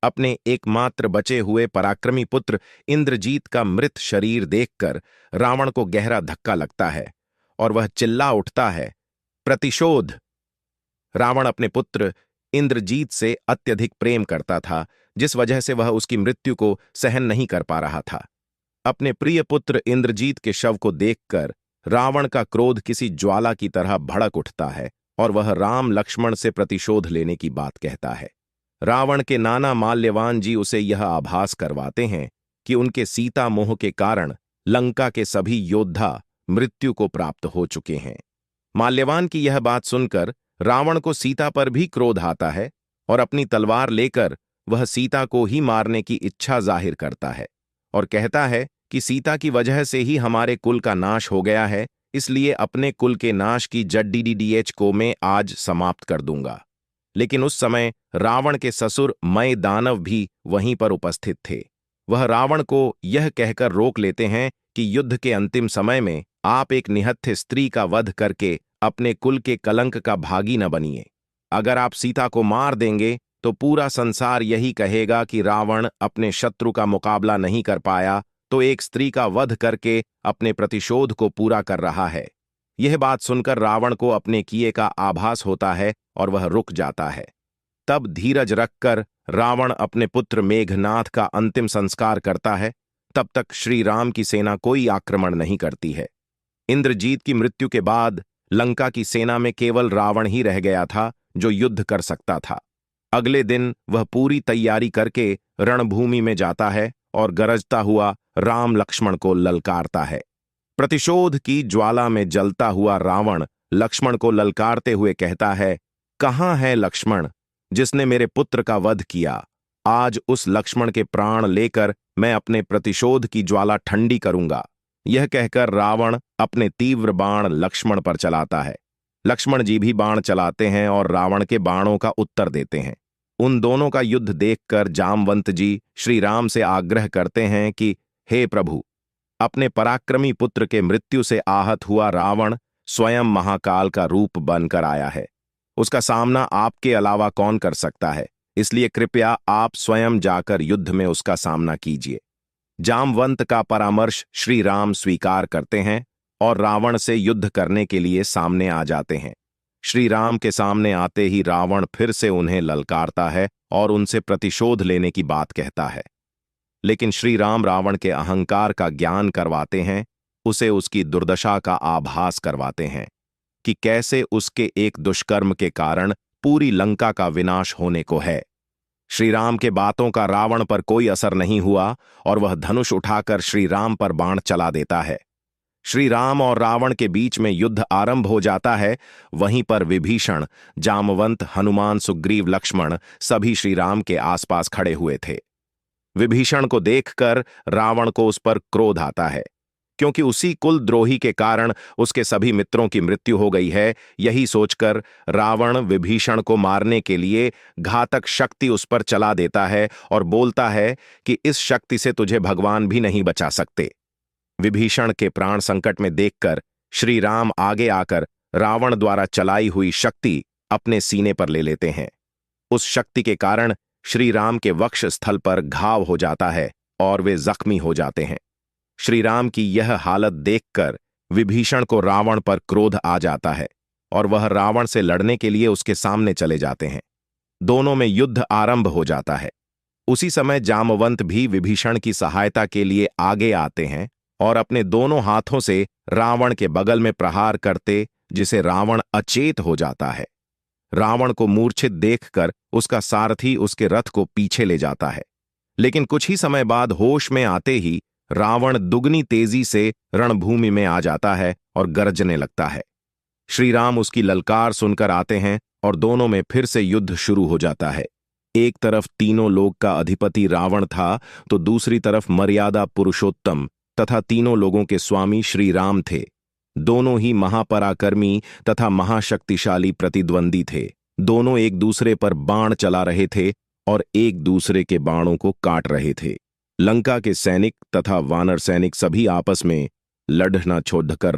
अपने एकमात्र बचे हुए पराक्रमी पुत्र इंद्रजीत का मृत शरीर देखकर रावण को गहरा धक्का लगता है और वह चिल्ला उठता है, प्रतिशोध। रावण अपने पुत्र इंद्रजीत से अत्यधिक प्रेम करता था, जिस वजह से वह उसकी मृत्यु को सहन नहीं कर पा रहा था। अपने प्रिय पुत्र इंद्रजीत के शव को देखकर रावण का क्रोध किसी ज्वाला की तरह भड़क उठता है और वह राम लक्ष्मण से प्रतिशोध लेने की बात कहता है। रावण के नाना माल्यवान जी उसे यह आभास करवाते हैं कि उनके सीता मोह के कारण लंका के सभी योद्धा मृत्यु को प्राप्त हो चुके हैं। माल्यवान की यह बात सुनकर रावण को सीता पर भी क्रोध आता है और अपनी तलवार लेकर वह सीता को ही मारने की इच्छा जाहिर करता है और कहता है कि सीता की वजह से ही हमारे कुल का नाश हो गया है, इसलिए अपने कुल के नाश की जड्डीडीडीएच को मैं आज समाप्त कर दूंगा। लेकिन उस समय रावण के ससुर मय दानव भी वहीं पर उपस्थित थे। वह रावण को यह कहकर रोक लेते हैं कि युद्ध के अंतिम समय में आप एक निहत्थे स्त्री का वध करके अपने कुल के कलंक का भागी न बनिए। अगर आप सीता को मार देंगे तो पूरा संसार यही कहेगा कि रावण अपने शत्रु का मुकाबला नहीं कर पाया, तो एक स्त्री का वध करके अपने प्रतिशोध को पूरा कर रहा है। यह बात सुनकर रावण को अपने किए का आभास होता है और वह रुक जाता है। तब धीरज रखकर रावण अपने पुत्र मेघनाथ का अंतिम संस्कार करता है। तब तक श्री राम की सेना कोई आक्रमण नहीं करती है। इंद्रजीत की मृत्यु के बाद लंका की सेना में केवल रावण ही रह गया था जो युद्ध कर सकता था। अगले दिन वह पूरी तैयारी करके रणभूमि में जाता है और गरजता हुआ राम लक्ष्मण को ललकारता है। प्रतिशोध की ज्वाला में जलता हुआ रावण लक्ष्मण को ललकारते हुए कहता है, कहाँ है लक्ष्मण जिसने मेरे पुत्र का वध किया? आज उस लक्ष्मण के प्राण लेकर मैं अपने प्रतिशोध की ज्वाला ठंडी करूंगा। यह कहकर रावण अपने तीव्र बाण लक्ष्मण पर चलाता है। लक्ष्मण जी भी बाण चलाते हैं और रावण के बाणों का उत्तर देते हैं। उन दोनों का युद्ध देखकर जामवंत जी श्री राम से आग्रह करते हैं कि हे प्रभु, अपने पराक्रमी पुत्र के मृत्यु से आहत हुआ रावण स्वयं महाकाल का रूप बनकर आया है। उसका सामना आपके अलावा कौन कर सकता है? इसलिए कृपया आप स्वयं जाकर युद्ध में उसका सामना कीजिए। जामवंत का परामर्श श्री राम स्वीकार करते हैं और रावण से युद्ध करने के लिए सामने आ जाते हैं। श्री राम के सामने आते ही रावण फिर से उन्हें ललकारता है और उनसे प्रतिशोध लेने की बात कहता है। लेकिन श्री राम रावण के अहंकार का ज्ञान करवाते हैं, उसे उसकी दुर्दशा का आभास करवाते हैं कि कैसे उसके एक दुष्कर्म के कारण पूरी लंका का विनाश होने को है। श्री राम के बातों का रावण पर कोई असर नहीं हुआ और वह धनुष उठाकर श्री राम पर बाण चला देता है। श्री राम और रावण के बीच में युद्ध आरंभ हो जाता है। वहीं पर विभीषण, जामवंत, हनुमान, सुग्रीव, लक्ष्मण सभी श्री राम के आसपास खड़े हुए थे। विभीषण को देखकर रावण को उस पर क्रोध आता है, क्योंकि उसी कुलद्रोही के कारण उसके सभी मित्रों की मृत्यु हो गई है। यही सोचकर रावण विभीषण को मारने के लिए घातक शक्ति उस पर चला देता है और बोलता है कि इस शक्ति से तुझे भगवान भी नहीं बचा सकते। विभीषण के प्राण संकट में देखकर श्री राम आगे आकर रावण द्वारा चलाई हुई शक्ति अपने सीने पर ले लेते हैं। उस शक्ति के कारण श्री राम के वक्ष स्थल पर घाव हो जाता है और वे जख्मी हो जाते हैं। श्री राम की यह हालत देखकर विभीषण को रावण पर क्रोध आ जाता है और वह रावण से लड़ने के लिए उसके सामने चले जाते हैं। दोनों में युद्ध आरंभ हो जाता है। उसी समय जामवंत भी विभीषण की सहायता के लिए आगे आते हैं और अपने दोनों हाथों से रावण के बगल में प्रहार करते, जिसे रावण अचेत हो जाता है। रावण को मूर्छित देखकर उसका सारथी उसके रथ को पीछे ले जाता है। लेकिन कुछ ही समय बाद होश में आते ही रावण दुगनी तेजी से रणभूमि में आ जाता है और गरजने लगता है। श्री राम उसकी ललकार सुनकर आते हैं और दोनों में फिर से युद्ध शुरू हो जाता है। एक तरफ तीनों लोक का अधिपति रावण था, तो दूसरी तरफ मर्यादा पुरुषोत्तम तथा तीनों लोगों के स्वामी श्री राम थे। दोनों ही महापराक्रमी तथा महाशक्तिशाली प्रतिद्वंदी थे। दोनों एक दूसरे पर बाण चला रहे थे और एक दूसरे के बाणों को काट रहे थे। लंका के सैनिक तथा वानर सैनिक सभी आपस में लड़ना छोड़कर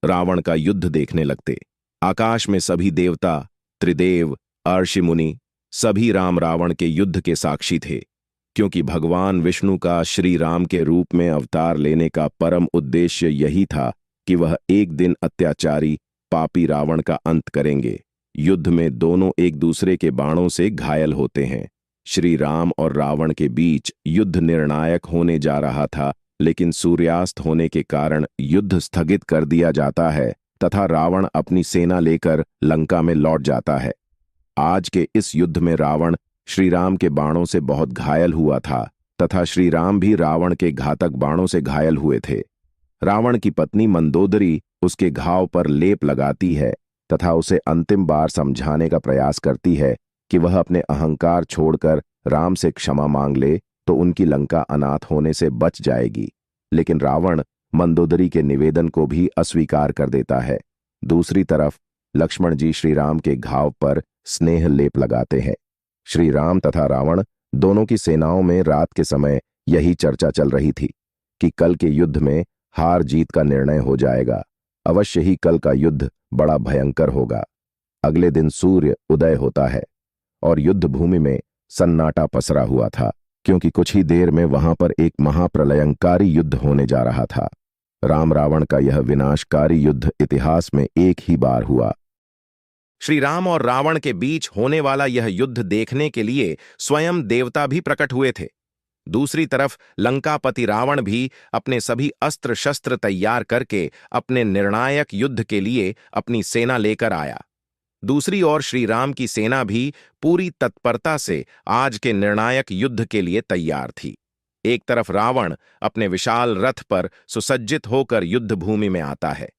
रावण का युद्ध देखने लगते। आकाश में सभी देवता, त्रिदेव, अर्षि मुनि सभी राम रावण के युद्ध के साक्षी थे, क्योंकि भगवान विष्णु का श्री राम के रूप में अवतार लेने का परम उद्देश्य यही था कि वह एक दिन अत्याचारी पापी रावण का अंत करेंगे। युद्ध में दोनों एक दूसरे के बाणों से घायल होते हैं। श्री राम और रावण के बीच युद्ध निर्णायक होने जा रहा था, लेकिन सूर्यास्त होने के कारण युद्ध स्थगित कर दिया जाता है तथा रावण अपनी सेना लेकर लंका में लौट जाता है। आज के इस युद्ध में रावण श्री राम के बाणों से बहुत घायल हुआ था तथा श्री राम भी रावण के घातक बाणों से घायल हुए थे। रावण की पत्नी मंदोदरी उसके घाव पर लेप लगाती है तथा उसे अंतिम बार समझाने का प्रयास करती है कि वह अपने अहंकार छोड़कर राम से क्षमा मांग ले तो उनकी लंका अनाथ होने से बच जाएगी। लेकिन रावण मंदोदरी के निवेदन को भी अस्वीकार कर देता है। दूसरी तरफ लक्ष्मण जी श्री राम के घाव पर स्नेह लेप लगाते हैं। श्री राम तथा रावण दोनों की सेनाओं में रात के समय यही चर्चा चल रही थी कि कल के युद्ध में हार जीत का निर्णय हो जाएगा। अवश्य ही कल का युद्ध बड़ा भयंकर होगा। अगले दिन सूर्य उदय होता है और युद्ध भूमि में सन्नाटा पसरा हुआ था, क्योंकि कुछ ही देर में वहां पर एक महाप्रलयंकारी युद्ध होने जा रहा था। राम रावण का यह विनाशकारी युद्ध इतिहास में एक ही बार हुआ। श्री राम और रावण के बीच होने वाला यह युद्ध देखने के लिए स्वयं देवता भी प्रकट हुए थे। दूसरी तरफ लंकापति रावण भी अपने सभी अस्त्र शस्त्र तैयार करके अपने निर्णायक युद्ध के लिए अपनी सेना लेकर आया। दूसरी ओर श्री राम की सेना भी पूरी तत्परता से आज के निर्णायक युद्ध के लिए तैयार थी। एक तरफ रावण अपने विशाल रथ पर सुसज्जित होकर युद्ध भूमि में आता है,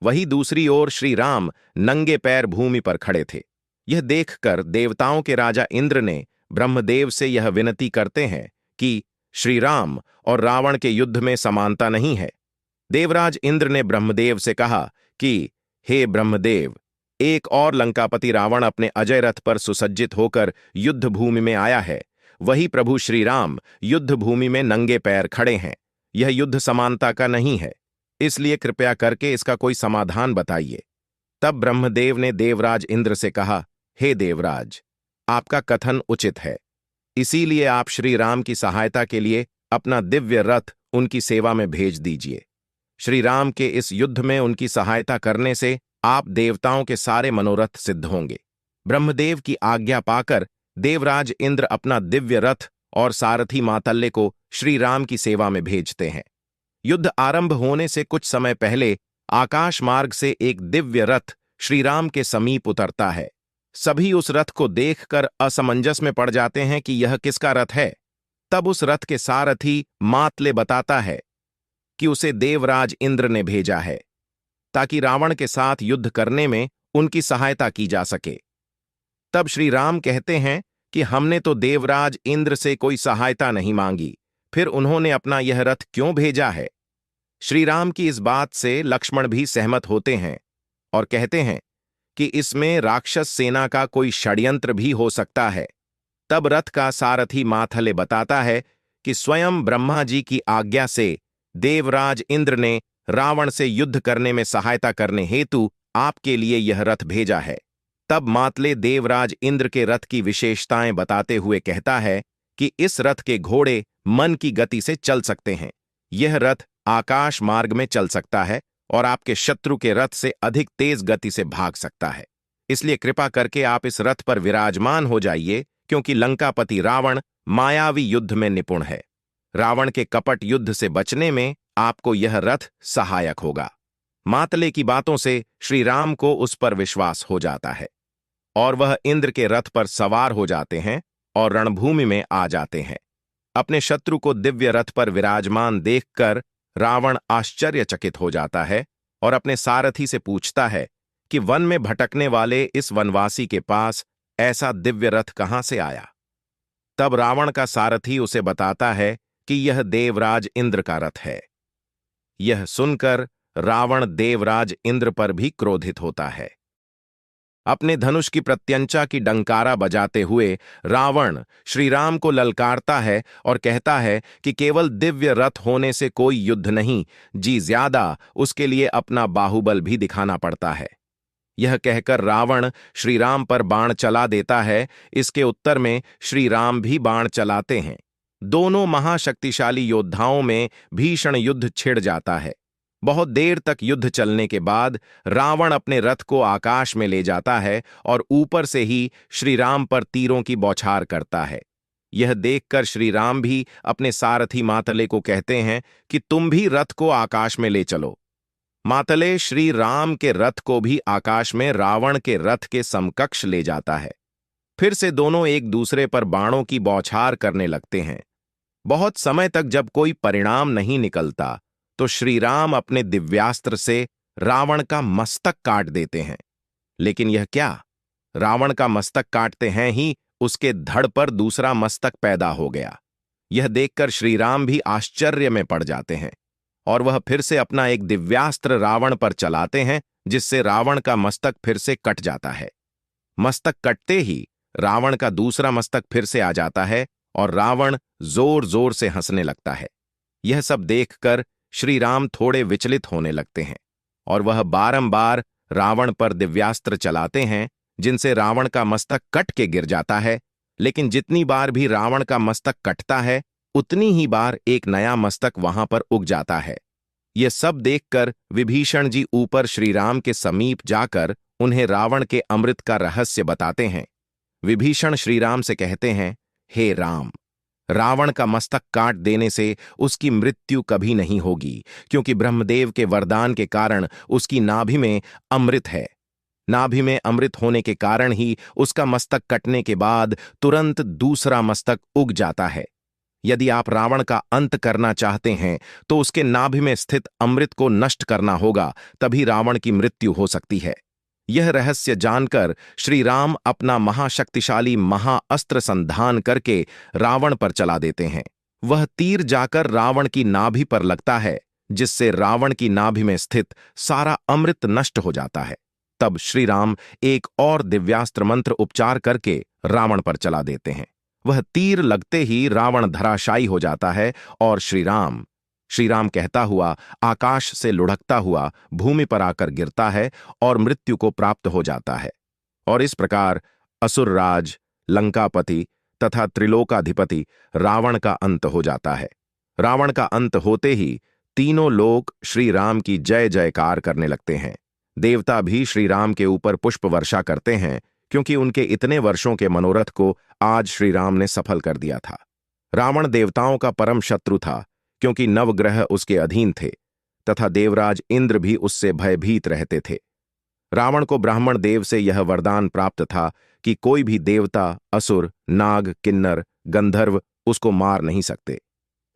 वहीं दूसरी ओर श्री राम नंगे पैर भूमि पर खड़े थे। यह देखकर देवताओं के राजा इंद्र ने ब्रह्मदेव से यह विनती करते हैं कि श्री राम और रावण के युद्ध में समानता नहीं है। देवराज इंद्र ने ब्रह्मदेव से कहा कि हे ब्रह्मदेव, एक और लंकापति रावण अपने अजय रथ पर सुसज्जित होकर युद्ध भूमि में आया है। वही प्रभु श्री राम युद्ध भूमि में नंगे पैर खड़े हैं। यह युद्ध समानता का नहीं है, इसलिए कृपया करके इसका कोई समाधान बताइए। तब ब्रह्मदेव ने देवराज इंद्र से कहा, हे देवराज, आपका कथन उचित है, इसीलिए आप श्री राम की सहायता के लिए अपना दिव्य रथ उनकी सेवा में भेज दीजिए। श्री राम के इस युद्ध में उनकी सहायता करने से आप देवताओं के सारे मनोरथ सिद्ध होंगे। ब्रह्मदेव की आज्ञा पाकर देवराज इंद्र अपना दिव्य रथ और सारथी मातल्य को श्री राम की सेवा में भेजते हैं। युद्ध आरंभ होने से कुछ समय पहले आकाश मार्ग से एक दिव्य रथ श्री राम के समीप उतरता है। सभी उस रथ को देखकर असमंजस में पड़ जाते हैं कि यह किसका रथ है। तब उस रथ के सारथी मातले बताता है कि उसे देवराज इंद्र ने भेजा है ताकि रावण के साथ युद्ध करने में उनकी सहायता की जा सके। तब श्री राम कहते हैं कि हमने तो देवराज इंद्र से कोई सहायता नहीं मांगी, फिर उन्होंने अपना यह रथ क्यों भेजा है। श्री राम की इस बात से लक्ष्मण भी सहमत होते हैं और कहते हैं कि इसमें राक्षस सेना का कोई षड्यंत्र भी हो सकता है। तब रथ का सारथी माथले बताता है कि स्वयं ब्रह्मा जी की आज्ञा से देवराज इंद्र ने रावण से युद्ध करने में सहायता करने हेतु आपके लिए यह रथ भेजा है। तब मातले देवराज इंद्र के रथ की विशेषताएं बताते हुए कहता है कि इस रथ के घोड़े मन की गति से चल सकते हैं, यह रथ आकाश मार्ग में चल सकता है और आपके शत्रु के रथ से अधिक तेज गति से भाग सकता है। इसलिए कृपा करके आप इस रथ पर विराजमान हो जाइए, क्योंकि लंकापति रावण मायावी युद्ध में निपुण है। रावण के कपट युद्ध से बचने में आपको यह रथ सहायक होगा। मातले की बातों से श्री राम को उस पर विश्वास हो जाता है और वह इंद्र के रथ पर सवार हो जाते हैं और रणभूमि में आ जाते हैं। अपने शत्रु को दिव्य रथ पर विराजमान देखकर रावण आश्चर्यचकित हो जाता है और अपने सारथी से पूछता है कि वन में भटकने वाले इस वनवासी के पास ऐसा दिव्य रथ कहां से आया। तब रावण का सारथी उसे बताता है कि यह देवराज इंद्र का रथ है। यह सुनकर रावण देवराज इंद्र पर भी क्रोधित होता है। अपने धनुष की प्रत्यंचा की डंकारा बजाते हुए रावण श्री राम को ललकारता है और कहता है कि केवल दिव्य रथ होने से कोई युद्ध नहीं, जी ज्यादा उसके लिए अपना बाहुबल भी दिखाना पड़ता है। यह कहकर रावण श्री राम पर बाण चला देता है। इसके उत्तर में श्री राम भी बाण चलाते हैं। दोनों महाशक्तिशाली योद्धाओं में भीषण युद्ध छिड़ जाता है। बहुत देर तक युद्ध चलने के बाद रावण अपने रथ को आकाश में ले जाता है और ऊपर से ही श्री राम पर तीरों की बौछार करता है। यह देखकर श्री राम भी अपने सारथी मातले को कहते हैं कि तुम भी रथ को आकाश में ले चलो। मातले श्री राम के रथ को भी आकाश में रावण के रथ के समकक्ष ले जाता है। फिर से दोनों एक दूसरे पर बाणों की बौछार करने लगते हैं। बहुत समय तक जब कोई परिणाम नहीं निकलता तो श्री राम अपने दिव्यास्त्र से रावण का मस्तक काट देते हैं। लेकिन यह क्या, रावण का मस्तक काटते हैं ही उसके धड़ पर दूसरा मस्तक पैदा हो गया। यह देखकर श्री राम भी आश्चर्य में पड़ जाते हैं और वह फिर से अपना एक दिव्यास्त्र रावण पर चलाते हैं, जिससे रावण का मस्तक फिर से कट जाता है। मस्तक कटते ही रावण का दूसरा मस्तक फिर से आ जाता है और रावण जोर जोर से हंसने लगता है। यह सब देखकर श्री राम थोड़े विचलित होने लगते हैं और वह बारंबार रावण पर दिव्यास्त्र चलाते हैं, जिनसे रावण का मस्तक कट के गिर जाता है। लेकिन जितनी बार भी रावण का मस्तक कटता है, उतनी ही बार एक नया मस्तक वहां पर उग जाता है। यह सब देखकर विभीषण जी ऊपर श्री राम के समीप जाकर उन्हें रावण के अमृत का रहस्य बताते हैं। विभीषण श्री राम से कहते हैं, हे राम, रावण का मस्तक काट देने से उसकी मृत्यु कभी नहीं होगी, क्योंकि ब्रह्मदेव के वरदान के कारण उसकी नाभि में अमृत है। नाभि में अमृत होने के कारण ही उसका मस्तक कटने के बाद तुरंत दूसरा मस्तक उग जाता है। यदि आप रावण का अंत करना चाहते हैं तो उसके नाभि में स्थित अमृत को नष्ट करना होगा, तभी रावण की मृत्यु हो सकती है। यह रहस्य जानकर श्री राम अपना महाशक्तिशाली महाअस्त्र संधान करके रावण पर चला देते हैं। वह तीर जाकर रावण की नाभि पर लगता है, जिससे रावण की नाभि में स्थित सारा अमृत नष्ट हो जाता है। तब श्री राम एक और दिव्यास्त्र मंत्र उपचार करके रावण पर चला देते हैं। वह तीर लगते ही रावण धराशायी हो जाता है और श्री राम कहता हुआ आकाश से लुढ़कता हुआ भूमि पर आकर गिरता है और मृत्यु को प्राप्त हो जाता है। और इस प्रकार असुरराज, लंकापति तथा त्रिलोकाधिपति रावण का अंत हो जाता है। रावण का अंत होते ही तीनों लोग श्री राम की जय जयकार करने लगते हैं। देवता भी श्री राम के ऊपर पुष्प वर्षा करते हैं, क्योंकि उनके इतने वर्षों के मनोरथ को आज श्री राम ने सफल कर दिया था। रावण देवताओं का परम शत्रु था, क्योंकि नवग्रह उसके अधीन थे तथा देवराज इंद्र भी उससे भयभीत रहते थे। रावण को ब्राह्मण देव से यह वरदान प्राप्त था कि कोई भी देवता, असुर, नाग, किन्नर, गंधर्व उसको मार नहीं सकते।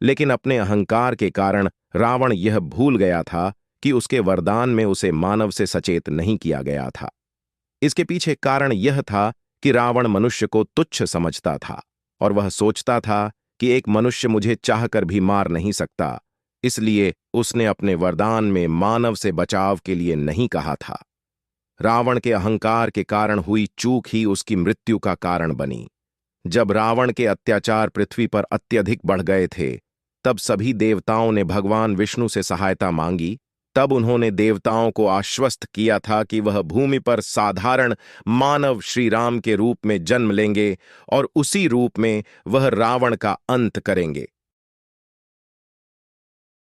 लेकिन अपने अहंकार के कारण रावण यह भूल गया था कि उसके वरदान में उसे मानव से सचेत नहीं किया गया था। इसके पीछे कारण यह था कि रावण मनुष्य को तुच्छ समझता था और वह सोचता था कि एक मनुष्य मुझे चाहकर भी मार नहीं सकता, इसलिए उसने अपने वरदान में मानव से बचाव के लिए नहीं कहा था। रावण के अहंकार के कारण हुई चूक ही उसकी मृत्यु का कारण बनी। जब रावण के अत्याचार पृथ्वी पर अत्यधिक बढ़ गए थे, तब सभी देवताओं ने भगवान विष्णु से सहायता मांगी। तब उन्होंने देवताओं को आश्वस्त किया था कि वह भूमि पर साधारण मानव श्री राम के रूप में जन्म लेंगे और उसी रूप में वह रावण का अंत करेंगे।